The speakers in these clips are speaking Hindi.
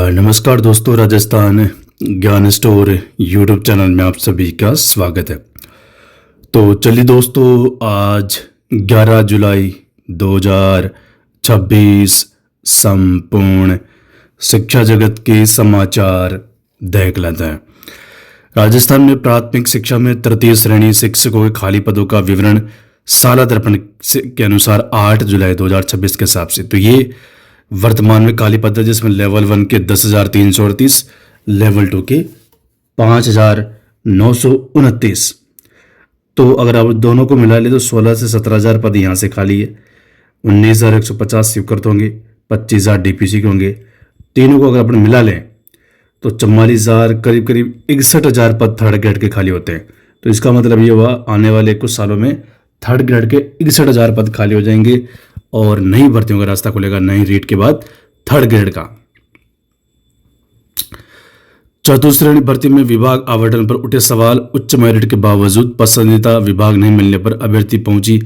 नमस्कार दोस्तों, राजस्थान ज्ञान स्टोर यूट्यूब चैनल में आप सभी का स्वागत है। तो चलिए दोस्तों, आज 11 जुलाई 2026 संपूर्ण शिक्षा जगत के समाचार देख लेते हैं। राजस्थान में प्राथमिक शिक्षा में तृतीय श्रेणी शिक्षकों के खाली पदों का विवरण साला दर्पण के अनुसार 8 जुलाई 2026 के हिसाब से। तो ये वर्तमान में खाली पद है, जिसमें लेवल 1 के 10,338, लेवल 2 के 5,929। तो अगर आप दोनों को मिला ले तो 16 से 17,000 पद यहाँ से खाली है। 19,150 स्वीकृत होंगे, 25,000 डीपीसी के होंगे। तीनों को अगर अपन मिला लें तो 44,000 करीब 61,000 पद थर्ड ग्रेड के खाली होते हैं। तो इसका मतलब ये हुआ आने वाले कुछ सालों में थर्ड ग्रेड के 61,000 पद खाली हो जाएंगे और नई भर्तियों का रास्ता खुलेगा नई रीट के बाद थर्ड ग्रेड का। चतुश्रेणी भर्ती में विभाग आवंटन पर उठे सवाल। उच्च मेरिट के बावजूद पसंदीदा विभाग नहीं मिलने पर अभ्यर्थी पहुंची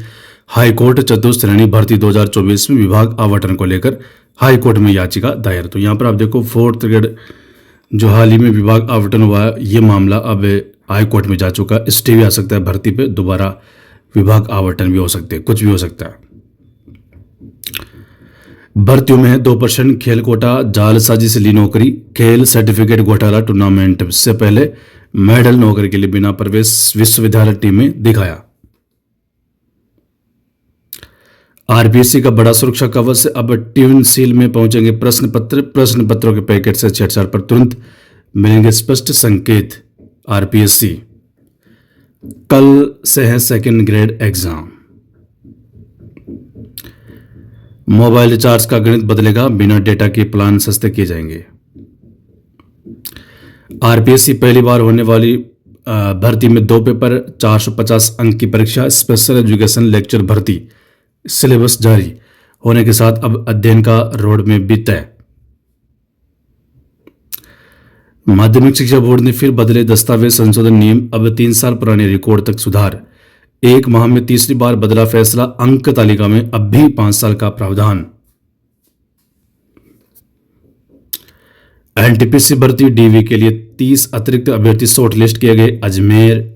हाईकोर्ट। चतुश्रेणी भर्ती 2024 में विभाग आवंटन को लेकर हाईकोर्ट में याचिका दायर। तो यहां पर आप देखो फोर्थ ग्रेड जो हाल ही में विभाग आवंटन हुआ है, ये मामला अब हाईकोर्ट में जा चुका है। स्टे भी आ सकता है भर्ती पे, दोबारा विभाग आवंटन भी हो सकते हैं, कुछ भी हो सकता है। भर्तियों में है 2% खेल कोटा, जालसाजी से ली नौकरी, खेल सर्टिफिकेट घोटाला, टूर्नामेंट से पहले मेडल नौकरी के लिए बिना प्रवेश विश्वविद्यालय टीम में दिखाया। आरपीएससी का बड़ा सुरक्षा कवच से अब ट्यून सील में पहुंचेंगे प्रश्न पत्रों के पैकेट से छेड़छाड़ पर तुरंत मिलेंगे स्पष्ट संकेत। आरपीएससी कल से है second grade exam. Mobile recharge का गणित बदलेगा, बिना डेटा के प्लान सस्ते किए जाएंगे। आरपीएससी पहली बार होने वाली भर्ती में 2 पेपर, 450 अंक की परीक्षा, स्पेशल एजुकेशन लेक्चर भर्ती सिलेबस जारी होने के साथ अब अध्ययन का रोड में भी तय। माध्यमिक शिक्षा बोर्ड ने फिर बदले दस्तावेज संशोधन नियम, अब 3 साल पुराने रिकॉर्ड तक सुधार। 1 माह में तीसरी बार बदला फैसला, अंक तालिका में अब भी 5 साल का प्रावधान। एनटीपीसी भर्ती डीवी के लिए 30 अतिरिक्त अभ्यर्थी शॉर्टलिस्ट किए गए। अजमेर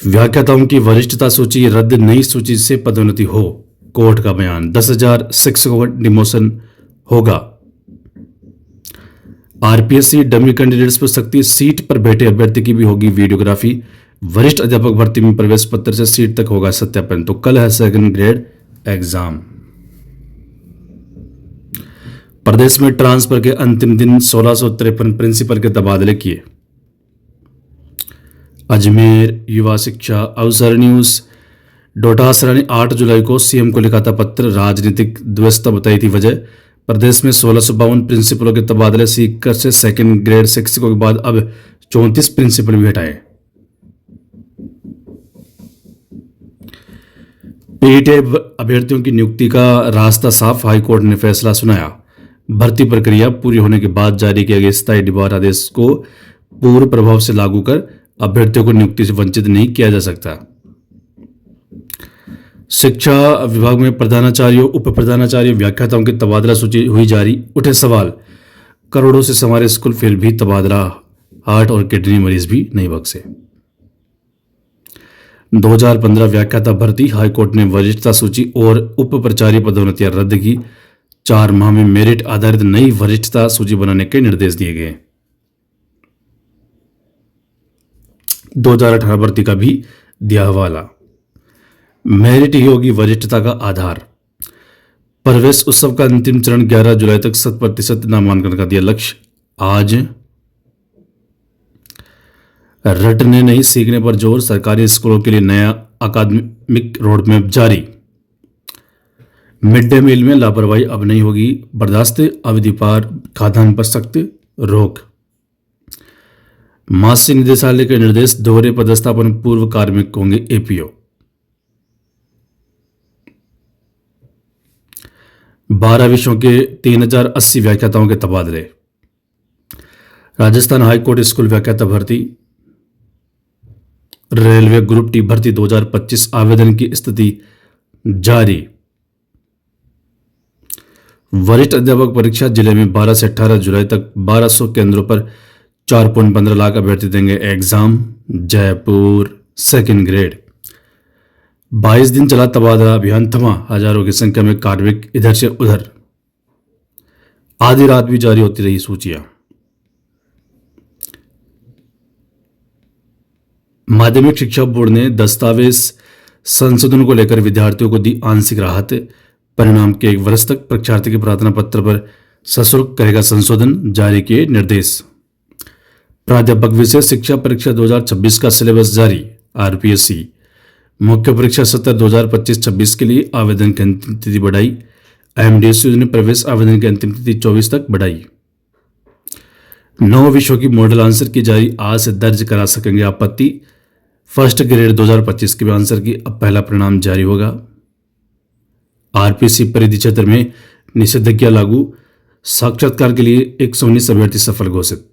व्याख्याताओं की वरिष्ठता सूची रद्द, नई सूची से पदोन्नति हो, कोर्ट का बयान। 10,000 शिक्षकों का डिमोशन होगा। आरपीएससी डमी कैंडिडेट्स पर सख्ती, सीट पर बैठे अभ्यर्थी की भी होगी वीडियोग्राफी। वरिष्ठ अध्यापक भर्ती में प्रवेश पत्र से सीट तक होगा सत्यापन। तो कल है सेकंड ग्रेड एग्जाम। प्रदेश में ट्रांसफर के अंतिम दिन 1653 प्रिंसिपल के तबादले किए। अजमेर युवा शिक्षा अवसर न्यूज। डोटासरा ने 8 जुलाई को सीएम को लिखा था पत्र, राजनीतिक व्यवस्था बताई थी वजह। प्रदेश में 1652 प्रिंसिपलों के तबादले, सीकर से सेकंड ग्रेड शिक्षकों के बाद अब 34 प्रिंसिपल भी हटाए। पीटीआई अभ्यर्थियों की नियुक्ति का रास्ता साफ, हाईकोर्ट ने फैसला सुनाया। भर्ती प्रक्रिया पूरी होने के बाद जारी किए गए स्थायी डिबार आदेश को पूर्ण प्रभाव से लागू कर अभ्यर्थियों को नियुक्ति से वंचित नहीं किया जा सकता। शिक्षा विभाग में प्रधानाचार्यों, उप प्रधानाचार्यों, व्याख्याताओं की तबादला सूची हुई जारी। उठे सवाल, करोड़ों से हमारे स्कूल फिर भी तबादला, हार्ट और किडनी मरीज भी नहीं बख्शे। 2015 व्याख्याता भर्ती, हाईकोर्ट ने वरिष्ठता सूची और उप प्राचार्य पदोन्नतियां रद्द की। 4 माह में मेरिट आधारित नई वरिष्ठता सूची बनाने के निर्देश दिए गए। 2018 भर्ती का भी दिया हवाला। मेरिट ही होगी वरिष्ठता का आधार। प्रवेश उत्सव का अंतिम चरण 11 जुलाई तक 100% नामांकन का दिया लक्ष्य। आज रटने नहीं सीखने पर जोर, सरकारी स्कूलों के लिए नया अकादमिक रोडमैप जारी। मिड डे मील में लापरवाही अब नहीं होगी बर्दाश्त, अवधि पार खाद्यान्न पर सख्त रोक। मास्य निदेशालय के निर्देश, दोहरे पदस्थापन पूर्व कार्मिक होंगे एपीओ। 12 विषयों के 3080 व्याख्याताओं के तबादले। राजस्थान हाईकोर्ट स्कूल व्याख्याता भर्ती। रेलवे ग्रुप टी भर्ती 2025 आवेदन की स्थिति जारी। वरिष्ठ अध्यापक परीक्षा जिले में 12 से 18 जुलाई तक 1200 केंद्रों पर 4.15 लाख अभ्यर्थी देंगे एग्जाम। Jaipur second grade. 22 दिन चला तबादला अभियान थमा, हजारों की संख्या में कार्मिक इधर से उधर। आधी रात भी जारी होती रही सूचियां। माध्यमिक शिक्षा बोर्ड ने दस्तावेज संशोधन को लेकर विद्यार्थियों को दी आंशिक राहत। परिणाम के 1 वर्ष तक परीक्षार्थी के प्रार्थना पत्र पर सशुल्क करेगा संशोधन, जारी किए निर्देश। प्राध्यापक विशेष शिक्षा परीक्षा 2026 का सिलेबस जारी। आरपीएससी मुख्य परीक्षा सत्र 2025-26 के लिए आवेदन की अंतिम तिथि बढ़ाई। एमडीएसयू ने प्रवेश आवेदन की अंतिम तिथि 24 तक बढ़ाई। 9 विषयों की मॉडल आंसर की जारी, आज से दर्ज करा सकेंगे आपत्ति। फर्स्ट ग्रेड 2025 के भी आंसर की अब पहला परिणाम जारी होगा। आरपीसी परिधि क्षेत्र में निषेधाज्ञा लागू, साक्षात्कार के लिए 119 अभ्यर्थी सफल घोषित।